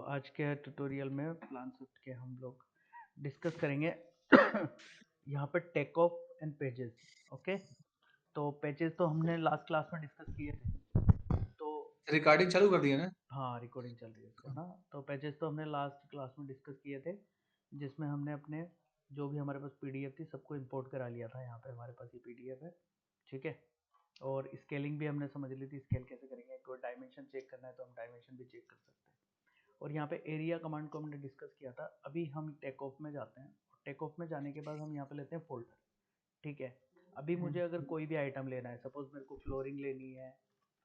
आज के ट्यूटोरियल में प्लान स्विफ्ट के हम लोग डिस्कस करेंगे यहाँ पर take off and pages. Okay, तो पेजेस तो हमने लास्ट क्लास में डिस्कस किए थे। तो रिकॉर्डिंग चालू कर दिया ना। हाँ, रिकॉर्डिंग चल रही है इसका ना। तो पेजेस तो हमने लास्ट क्लास में डिस्कस किए थे, जिसमें हमने अपने जो भी हमारे पास पीडीएफ थी सबको इंपोर्ट करा लिया था। यहाँ पे हमारे पास ये पीडीएफ है, ठीक है। और स्केलिंग भी हमने समझ ली थी, स्केल कैसे करेंगे। कोई डायमेंशन चेक करना है तो हम डायमेंशन भी चेक कर सकते हैं। और यहाँ पे एरिया कमांड को हमने डिस्कस किया था। अभी हम टेक ऑफ में जाते हैं। टेक ऑफ में जाने के बाद हम यहाँ पे लेते हैं फोल्डर, ठीक है। अभी मुझे अगर कोई भी आइटम लेना है, सपोज मेरे को फ्लोरिंग लेनी है,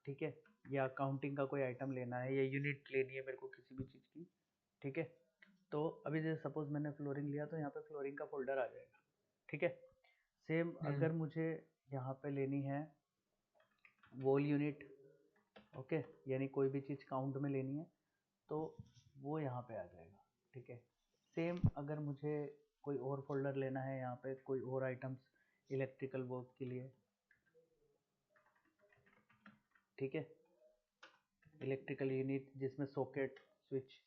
ठीक है, या काउंटिंग का कोई आइटम लेना है, या यूनिट लेनी है मेरे को किसी भी चीज़ की, ठीक है। तो अभी जैसे सपोज मैंने फ्लोरिंग लिया तो यहाँ पे फ्लोरिंग का फोल्डर आ जाएगा, ठीक है। सेम अगर मुझे यहाँ पे लेनी है वॉल यूनिट, ओके, यानी कोई भी चीज़ काउंट में लेनी है तो वो यहाँ पे आ जाएगा, ठीक है। सेम अगर मुझे कोई और फोल्डर लेना है, यहाँ पे कोई और आइटम्स इलेक्ट्रिकल वर्क के लिए, ठीक है, इलेक्ट्रिकल यूनिट जिसमें सॉकेट स्विच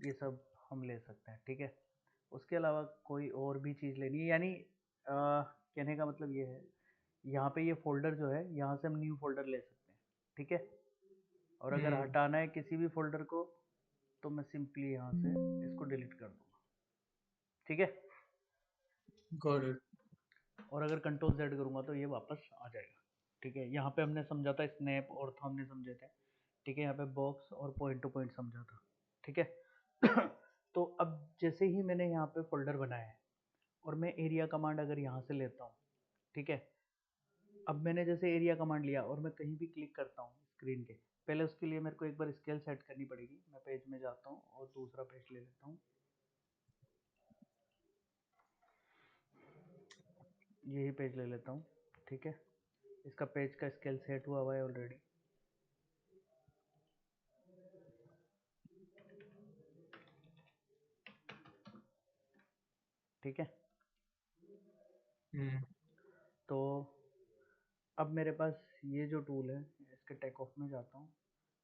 ये सब हम ले सकते हैं, ठीक है। उसके अलावा कोई और भी चीज़ लेनी है, यानी कहने का मतलब ये है, यहाँ पे ये फोल्डर जो है यहाँ से हम न्यू फोल्डर ले सकते हैं, ठीक है। और अगर हटाना है किसी भी फोल्डर को तो मैं सिंपली यहाँ से इसको डिलीट कर दूंगा, ठीक है। Got it. और अगर कंट्रोल जेड करूंगा तो ये वापस आ जाएगा, ठीक है। यहाँ पे हमने समझा था स्नैप और थंब ने समझे थे, ठीक है। यहाँ पे बॉक्स और पॉइंट टू पॉइंट समझा था, ठीक है। तो अब जैसे ही मैंने यहाँ पे फोल्डर बनाया है और मैं एरिया कमांड अगर यहाँ से लेता हूँ, ठीक है। अब मैंने जैसे एरिया कमांड लिया और मैं कहीं भी क्लिक करता हूँ स्क्रीन के, पहले उसके लिए मेरे को एक बार स्केल सेट करनी पड़ेगी। मैं पेज में जाता हूँ और दूसरा पेज ले लेता हूँ, यही पेज ले लेता हूँ, ठीक है। इसका पेज का स्केल सेट हुआ है ऑलरेडी, ठीक है। तो अब मेरे पास ये जो टूल है, इसके टेक ऑफ में जाता हूँ,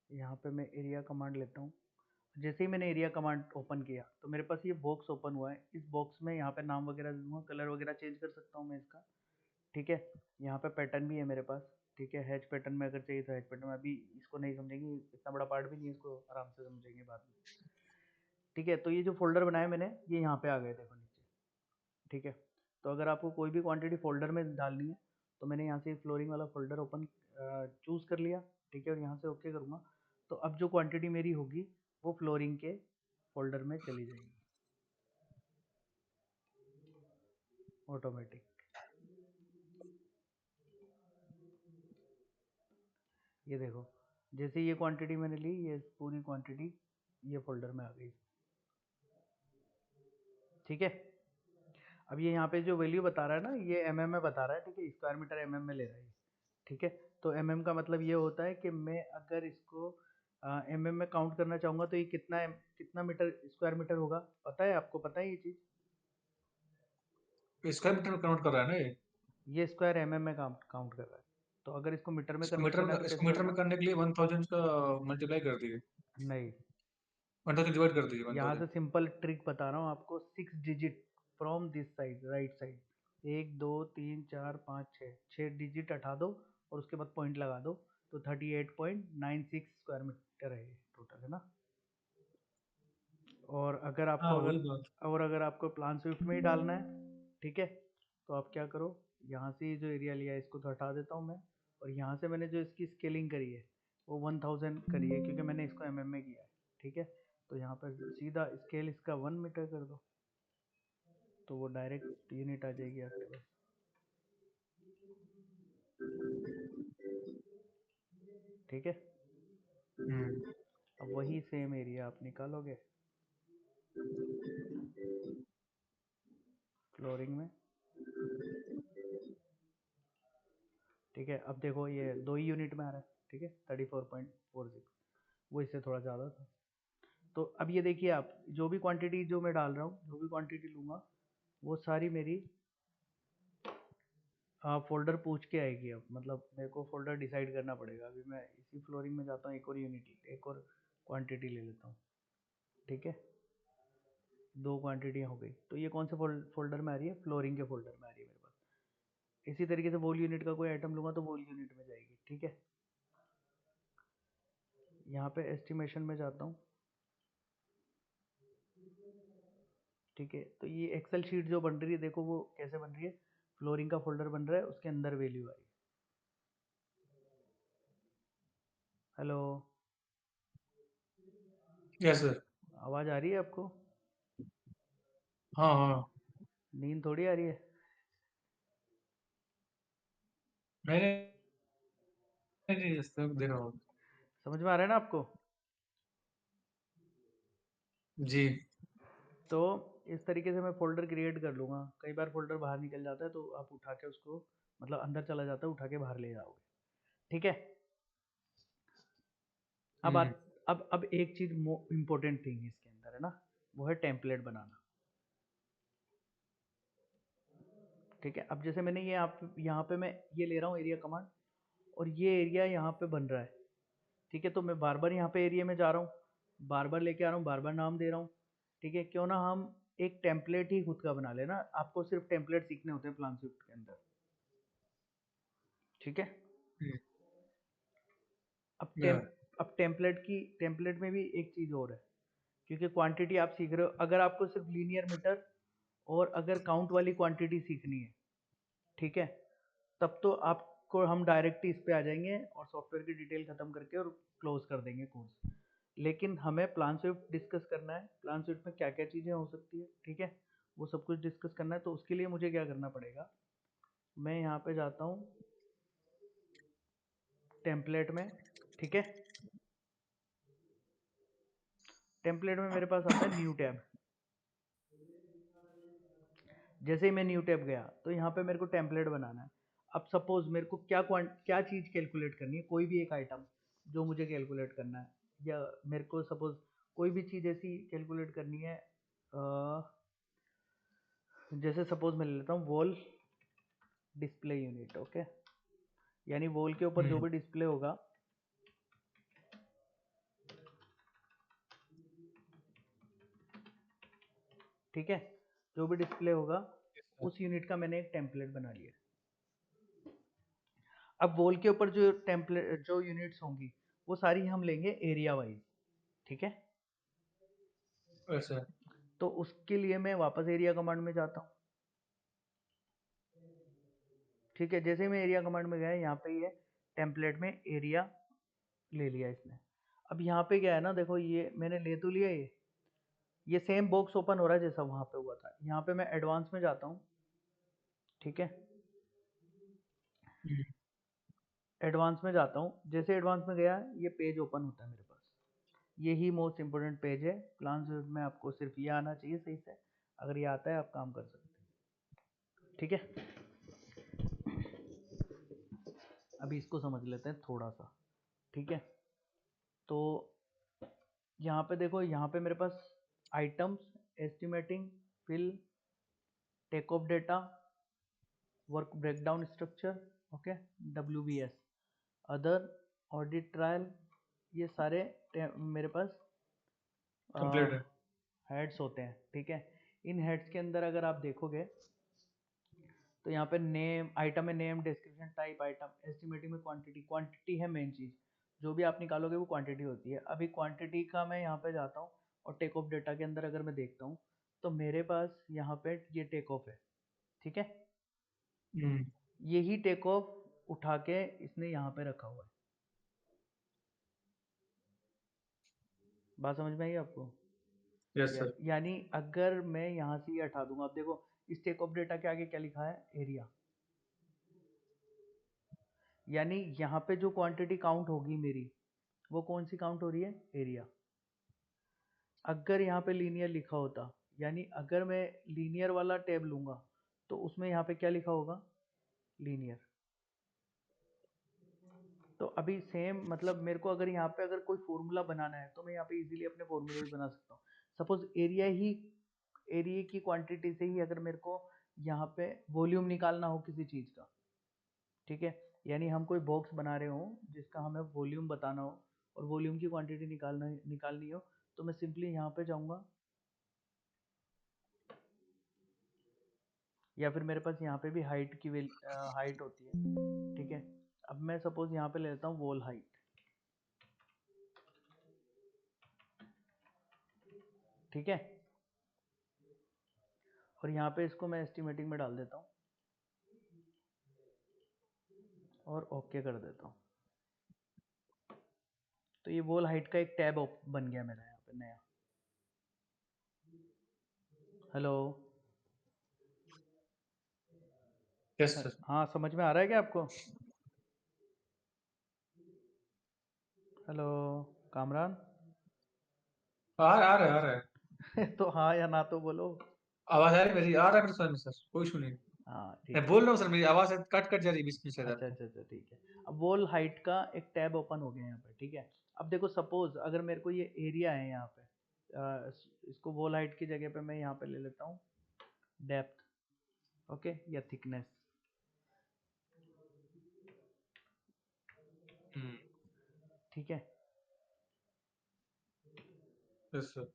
यहाँ पे मैं एरिया कमांड लेता हूँ। जैसे ही मैंने एरिया कमांड ओपन किया तो मेरे पास ये बॉक्स ओपन हुआ है। इस बॉक्स में यहाँ पे नाम वगैरह दूंगा, कलर वगैरह चेंज कर सकता हूँ मैं इसका, ठीक है। यहाँ पे पैटर्न भी है मेरे पास, ठीक है। हैच पैटर्न में अगर चाहिए तो हैच पैटर्न में, अभी इसको नहीं समझेंगे, इतना बड़ा पार्ट भी नहीं है, इसको आराम से समझेंगे बाद में, ठीक है। तो ये जो फोल्डर बनाया मैंने ये यहाँ पे आ गए, देखो नीचे, ठीक है। तो अगर आपको कोई भी क्वांटिटी फोल्डर में डालनी है तो मैंने यहाँ से फ्लोरिंग वाला फोल्डर ओपन चूज कर लिया, ठीक है। और यहाँ से ओके करूँगा तो अब जो क्वांटिटी मेरी होगी वो फ्लोरिंग के फोल्डर में चली जाएगी ऑटोमेटिक। ये देखो, जैसे ये क्वांटिटी मैंने ली, ये पूरी क्वांटिटी ये फोल्डर में आ गई, ठीक है। अब ये यहाँ पे जो वैल्यू बता रहा है ना, ये एमएम में बता रहा है, ठीक है। स्क्वायर मीटर एमएम में ले रहा है, ठीक है। तो एमएम का मतलब ये होता है कि मैं अगर इसको एमएम में काउंट करना चाहूंगा तो ये कितना मीटर स्क्वायर मीटर होगा, पता है आपको, पता है ये चीज? स्क्वायर मीटर में कन्वर्ट कर रहा है ना ये। ये स्क्वायर एमएम में काउंट काउंट कर रहा है, तो अगर इसको मीटर में इसको कन्वर्ट मीटर करना है में तो इसको कैसे मीटर में करूंगा? करने के लिए 1000 का मल्टीप्लाई कर दिए। नहीं, 1000 डिवाइड कर दिए यहाँ से 1000। सिंपल ट्रिक बता रहा हूँ आपको। 6 digit from this side, right side, 1 2 3 4 5 6 digit हटा दो और उसके बाद पॉइंट लगा दो, तो 38.96 स्क्वायर मीटर है ये टोटल, है ना। और अगर हाँ आपको वही बात। प्लान स्विफ्ट में ही डालना है, ठीक है, तो आप क्या करो, यहाँ से ये जो एरिया लिया है इसको तो हटा देता हूँ मैं। और यहाँ से मैंने जो इसकी स्केलिंग करी है वो 1000 करी है, क्योंकि मैंने इसको एमएम में किया है, ठीक है। तो यहाँ पर सीधा स्केल इसका 1 मीटर कर दो तो वो डायरेक्ट यूनिट आ जाएगी आपके पास, ठीक है। हम्म। अब वही सेम एरिया आप निकालोगे फ्लोरिंग में, ठीक है। अब देखो ये 2 ही यूनिट में आ रहा है, ठीक है, 34.46, वो इससे थोड़ा ज़्यादा था। तो अब ये देखिए, आप जो भी क्वांटिटी जो मैं डाल रहा हूँ, जो भी क्वांटिटी लूँगा वो सारी मेरी फोल्डर पूछ के आएगी। अब मतलब मेरे को फोल्डर डिसाइड करना पड़ेगा। अभी मैं इसी फ्लोरिंग में जाता हूँ, एक और क्वांटिटी ले लेता हूँ, ठीक है, 2 क्वांटिटियाँ हो गई। तो ये कौन से फोल्डर में आ रही है? फ्लोरिंग के फोल्डर में आ रही है मेरे पास। इसी तरीके से वॉल यूनिट का कोई आइटम लूँगा तो वॉल यूनिट में जाएगी। ठीक है, यहाँ पे एस्टिमेशन में जाता हूँ। ठीक है, तो ये एक्सेल शीट जो बन रही है, देखो वो कैसे बन रही है। फ्लोरिंग का फोल्डर बन रहा है, उसके अंदर वैल्यू आ रही है। Hello, yes sir. आवाज़ आ रही है आपको? हाँ हाँ। नींद थोड़ी आ रही है। नहीं नहीं नहीं, यस सर, देख रहा हूँ। समझ में आ रहा है ना आपको? जी। तो इस तरीके से मैं फोल्डर क्रिएट कर लूँगा। कई बार फोल्डर बाहर निकल जाता है तो आप उठा के उसको, मतलब अंदर चला जाता है, उठा के बाहर ले जाओगे। ठीक है, अब हम्म। अब एक चीज़ इम्पोर्टेंट थिंग इसके अंदर है ना, वो है टेम्पलेट बनाना। ठीक है, अब जैसे मैंने ये आप यहाँ पे मैं ये ले रहा हूँ एरिया कमांड, और ये एरिया यहाँ पे बन रहा है। ठीक है, तो मैं बार बार यहाँ पे एरिया में जा रहा हूँ, बार बार लेके आ रहा हूँ, बार बार नाम दे रहा हूँ। ठीक है, क्यों ना हम एक टेम्पलेट ही खुद का बना लेना। आपको सिर्फ टेम्पलेट सीखने होते हैं प्लान स्विफ्ट के अंदर। ठीक है, हम्म, अब या। टेम्पलेट में भी एक चीज़ और है, क्योंकि क्वांटिटी आप सीख रहे हो। अगर आपको सिर्फ लीनियर मीटर और अगर काउंट वाली क्वांटिटी सीखनी है, ठीक है, तब तो आपको हम डायरेक्ट इस पे आ जाएंगे और सॉफ्टवेयर की डिटेल खत्म करके और क्लोज कर देंगे कोर्स। लेकिन हमें प्लान स्विफ्ट डिस्कस करना है, प्लान स्विफ्ट में क्या क्या चीज़ें हो सकती है। ठीक है, वो सब कुछ डिस्कस करना है। तो उसके लिए मुझे क्या करना पड़ेगा, मैं यहाँ पे जाता हूँ टेम्पलेट में। ठीक है, टेम्पलेट में मेरे पास आता है न्यू टैब। जैसे ही मैं न्यू टैब गया तो यहाँ पे मेरे को टेम्पलेट बनाना है। अब सपोज मेरे को क्या चीज़ कैलकुलेट करनी है, कोई भी एक आइटम जो मुझे कैलकुलेट करना है, या मेरे को सपोज कोई भी चीज़ ऐसी कैलकुलेट करनी है। जैसे सपोज मैं ले लेता हूँ वॉल डिस्प्ले यूनिट। ओके, यानी वॉल के ऊपर जो हम्म। भी डिस्प्ले होगा, ठीक है, जो भी डिस्प्ले होगा उस यूनिट का मैंने एक टेम्पलेट बना लिया। अब वॉल के ऊपर जो टेम्पलेट जो यूनिट्स होंगी वो सारी हम लेंगे एरिया वाइज। ठीक है, ऐसा। तो उसके लिए मैं वापस एरिया कमांड में जाता हूँ। ठीक है, जैसे ही मैं एरिया कमांड में गया, यहाँ पे ये टेम्पलेट में एरिया ले लिया इसने। अब यहाँ पे क्या है ना, देखो ये मैंने ले तो लिया, ये सेम बॉक्स ओपन हो रहा है जैसा वहाँ पे हुआ था। यहाँ पे मैं एडवांस में जाता हूँ। ठीक है, हम्म, एडवांस में जाता हूँ। जैसे एडवांस में गया, ये पेज ओपन होता है मेरे पास। यही मोस्ट इंपोर्टेंट पेज है प्लान में। आपको सिर्फ ये आना चाहिए सही से। अगर ये आता है आप काम कर सकते हैं। ठीक है, अभी इसको समझ लेते हैं थोड़ा सा। ठीक है, तो यहाँ पे देखो, यहाँ पे मेरे पास items, estimating, fill, take off data, work breakdown structure, okay, WBS, other, audit trail, ये सारे मेरे पास कंप्लीट है। हेड्स होते हैं। ठीक है, इन हेड्स के अंदर अगर आप देखोगे तो यहाँ पे नेम, आइटम है name, description, type, item, estimating में क्वांटिटी, क्वांटिटी है मेन चीज़। जो भी आप निकालोगे वो क्वांटिटी होती है। अभी क्वांटिटी का मैं यहाँ पे जाता हूँ और टेक ऑफ डेटा के अंदर अगर मैं देखता हूँ तो मेरे पास यहाँ पे ये टेक ऑफ है। ठीक है, हम्म। यही टेक ऑफ उठा के इसने यहाँ पे रखा हुआ है। बात समझ में आई आपको? Yes sir. यानी अगर मैं यहाँ से ये हटा दूंगा, अब देखो इस टेक ऑफ डेटा के आगे क्या लिखा है, एरिया। यानी यहाँ पे जो क्वांटिटी काउंट होगी मेरी, वो कौन सी काउंट हो रही है, एरिया। अगर यहाँ पे लीनियर लिखा होता, यानी अगर मैं लीनियर वाला टैब लूंगा तो उसमें यहाँ पे क्या लिखा होगा, लीनियर। तो अभी सेम मतलब मेरे को अगर यहाँ पे अगर कोई फॉर्मूला बनाना है तो मैं यहाँ पे इजीली अपने फॉर्मूले भी बना सकता हूँ। सपोज एरिया की क्वांटिटी से ही अगर मेरे को यहाँ पे वॉल्यूम निकालना हो किसी चीज़ का, ठीक है, यानी हम कोई बॉक्स बना रहे हो जिसका हमें वॉल्यूम बताना हो और वॉल्यूम की क्वांटिटी निकालनी हो, तो मैं सिंपली यहाँ पे जाऊँगा, या फिर मेरे पास यहाँ पे भी हाइट की हाइट होती है, ठीक है। अब मैं सपोज यहाँ पे ले लेता हूँ वॉल हाइट, ठीक है, और यहाँ पे इसको मैं एस्टिमेटिंग में डाल देता हूँ और ओके कर देता हूँ। तो ये वॉल हाइट का एक टैब बन गया मेरा यहाँ पे नया। Hello, yes sir. हाँ समझ में आ रहा है क्या आपको? हेलो कामरान। आ रहा है। तो हाँ या ना तो बोलो। आवाज आ रही है मेरी, आ रहा है मेरे सर में सर, कोई इशू नहीं। हाँ ठीक मैं है। बोल रहा हूँ सर, मेरी आवाज कट कट जा रही है बीच बीच से सर। अच्छा ठीक है। अब वॉल हाइट का एक टैब ओपन हो गया यहाँ पे, ठीक है। अब देखो सपोज अगर मेरे को ये एरिया है यहाँ पे, इसको वॉल हाइट की जगह पे मैं यहाँ पे ले लेता हूँ डेप्थ, ओके, या थिकनेस, हम्म। ठीक है। Yes sir.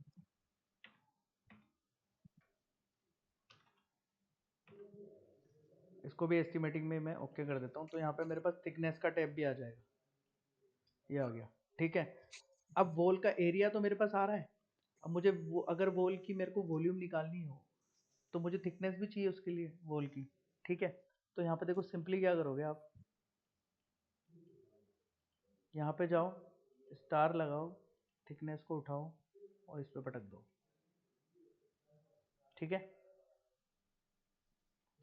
इसको भी एस्टिमेटिंग में मैं ओके कर देता हूँ, तो यहाँ पे मेरे पास थिकनेस का टैब भी आ जाएगा, ये आ गया, ठीक है। अब वॉल का एरिया तो मेरे पास आ रहा है। अब मुझे वो अगर वॉल की मेरे को वॉल्यूम निकालनी हो तो मुझे थिकनेस भी चाहिए उसके लिए वॉल की, ठीक है। तो यहाँ पे देखो सिंपली क्या करोगे आप, यहाँ पे जाओ, स्टार लगाओ, थिकनेस को उठाओ और इस पे पटक दो, ठीक है।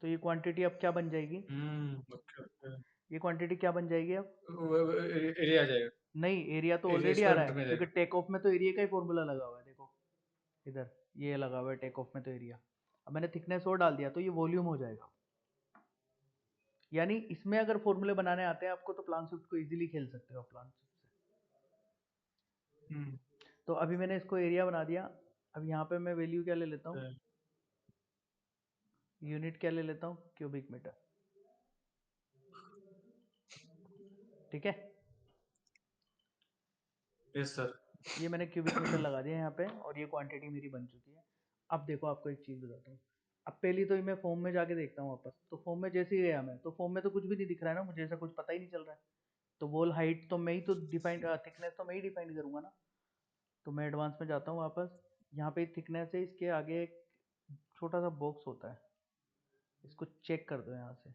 तो ये क्वांटिटी अब क्या बन जाएगी, ओके ओके। ये क्वांटिटी क्या बन जाएगी अब? एरिया आ जाएगा। नहीं, एरिया तो एरिया ऑलरेडी आ स्क्वायर रहा मीटर में है आ क्योंकि जाएगा। टेक ऑफ में तो एरिया का ही फॉर्मूला लगा हुआ है, देखो इधर ये लगा हुआ है टेक ऑफ में तो एरिया। अब मैंने थिकनेस और डाल दिया तो ये वॉल्यूम हो जाएगा। यानी इसमें अगर फॉर्मूले बनाने आते हैं आपको तो प्लान स्विफ्ट को इजीली खेल सकते हो आप प्लान स्विफ्ट से। हम्म। तो अभी मैंने इसको एरिया बना दिया। अब यहाँ पे मैं वैल्यू क्या ले लेता हूँ, यूनिट क्या ले लेता हूँ, क्यूबिक मीटर, ठीक है। Yes sir. ये मैंने क्यूबिक मीटर लगा दिया यहाँ पे और ये क्वांटिटी मेरी बन चुकी है। अब देखो आपको एक चीज़ बताता हूँ। अब पहली तो मैं फॉर्म में जाके देखता हूँ वापस, तो फॉर्म में जैसे ही गया मैं तो फॉर्म में तो कुछ भी नहीं दिख रहा है ना मुझे, ऐसा कुछ पता ही नहीं चल रहा है। तो वॉल हाइट तो मैं ही तो डिफाइन, थिकनेस तो मैं ही डिफाइन करूंगा ना। तो मैं एडवांस में जाता हूँ वापस, यहाँ पे थिकनेस है, इसके आगे एक छोटा सा बॉक्स होता है, इसको चेक कर दो यहाँ से,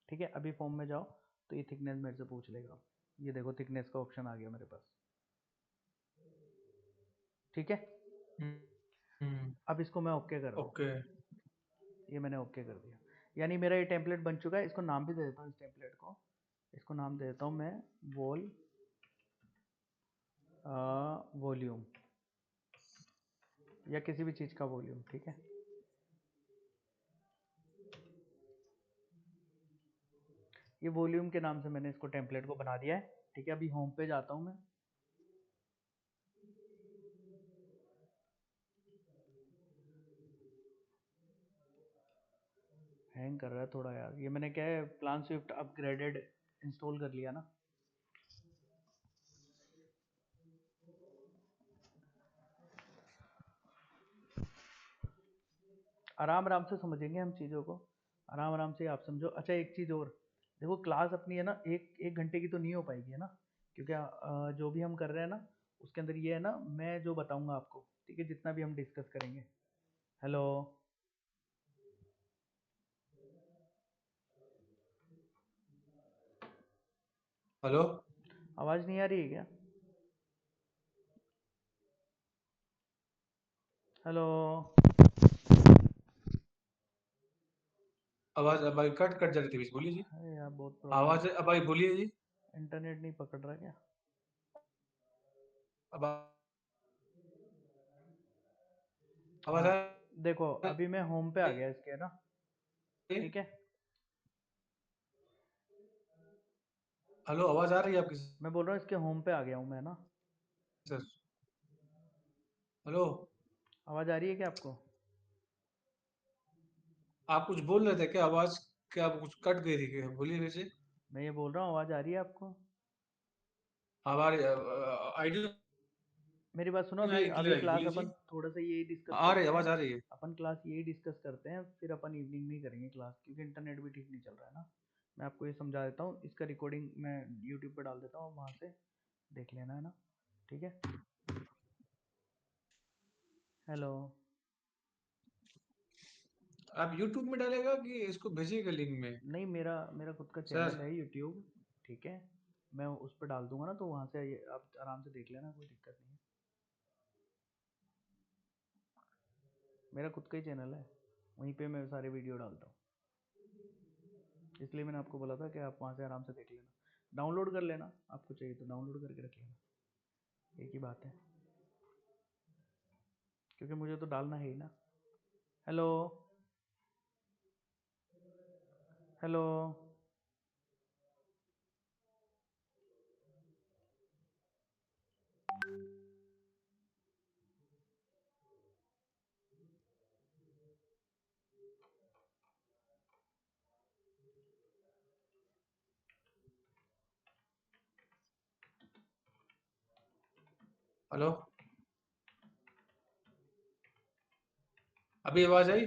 ठीक है। अभी फॉर्म में जाओ तो ये थिकनेस मेरे से पूछ लेगा, ये देखो थिकनेस का ऑप्शन आ गया मेरे पास, ठीक है। हम्म। अब इसको मैं ओके कर रहा हूँ, ओके। ये मैंने ओके कर दिया। यानी मेरा ये टेम्पलेट बन चुका है। इसको नाम भी दे देता हूँ इस टेम्पलेट को, इसको नाम दे देता हूँ मैं वॉल वॉल्यूम, या किसी भी चीज़ का वॉल्यूम, ठीक है। ये वॉल्यूम के नाम से मैंने इसको टेम्पलेट को बना दिया है, ठीक है। अभी होम पे जाता हूँ मैं, हैंग कर रहा है थोड़ा यार, ये मैंने क्या है प्लान स्विफ्ट अपग्रेडेड इंस्टॉल कर लिया ना। आराम आराम से समझेंगे हम चीज़ों को, आराम आराम से आप समझो। अच्छा एक चीज़ और, देखो क्लास अपनी है ना एक एक घंटे की तो नहीं हो पाएगी है ना, क्योंकि जो भी हम कर रहे हैं ना उसके अंदर ये है ना, मैं जो बताऊंगा आपको, ठीक है, जितना भी हम डिस्कस करेंगे। Hello, hello. आवाज़ नहीं आ रही है क्या? हेलो, आवाज अब भाई कट कट जा रही थी बीच, बोलिए जी। अरे यार बहुत प्रॉब्लम, आवाज अब भाई बोलिए जी। इंटरनेट नहीं पकड़ रहा क्या? अब आवाज हाँ आ देखो अभी मैं होम पे आ रही गया इसके ना, है? ठीक है। हेलो, आवाज आ रही है आपकी मैं बोल रहा हूँ इसके होम पे आ गया हूँ मैं ना। सर? हेलो। आवाज़ आ रही है क्या आपको? आप कुछ बोल रहे थे क्या? आवाज क्या कुछ कट गई थी क्या? बोलिए फिर से। मैं ये बोल रहा हूँ आवाज़ आ रही है आपको? हमारी आईडी मेरी बात सुनो, नहीं अभी आई, क्लियर अभी आई, क्लास बोलिए जी। अपन थोड़ा सा यही डिस्कस आ रही है, करते हैं। आवाज आ रही है। अपन क्लास यही डिस्कस करते हैं, फिर अपन इवनिंग में ही करेंगे क्लास, क्योंकि इंटरनेट भी ठीक नहीं चल रहा है ना। मैं आपको ये समझा देता हूँ, इसका रिकॉर्डिंग मैं यूट्यूब पे डाल देता हूँ, वहाँ से देख लेना है ना। ठीक है। हेलो। आप यूट्यूब में डालेगा कि इसको भेजिएगा लिंक में? नहीं, मेरा मेरा खुद का सर, चैनल है यूट्यूब। ठीक है। मैं उस पर डाल दूंगा ना, तो वहाँ से आप आराम से देख लेना, कोई दिक्कत नहीं है। मेरा खुद का ही चैनल है, वहीं पे मैं सारे वीडियो डालता हूँ। इसलिए मैंने आपको बोला था कि आप वहाँ से आराम से देख लेना, डाउनलोड कर लेना, आपको चाहिए तो डाउनलोड करके रख लेना। एक ही बात है, क्योंकि मुझे तो डालना है ही ना। हेलो। हेलो। हेलो, अभी आवाज आई?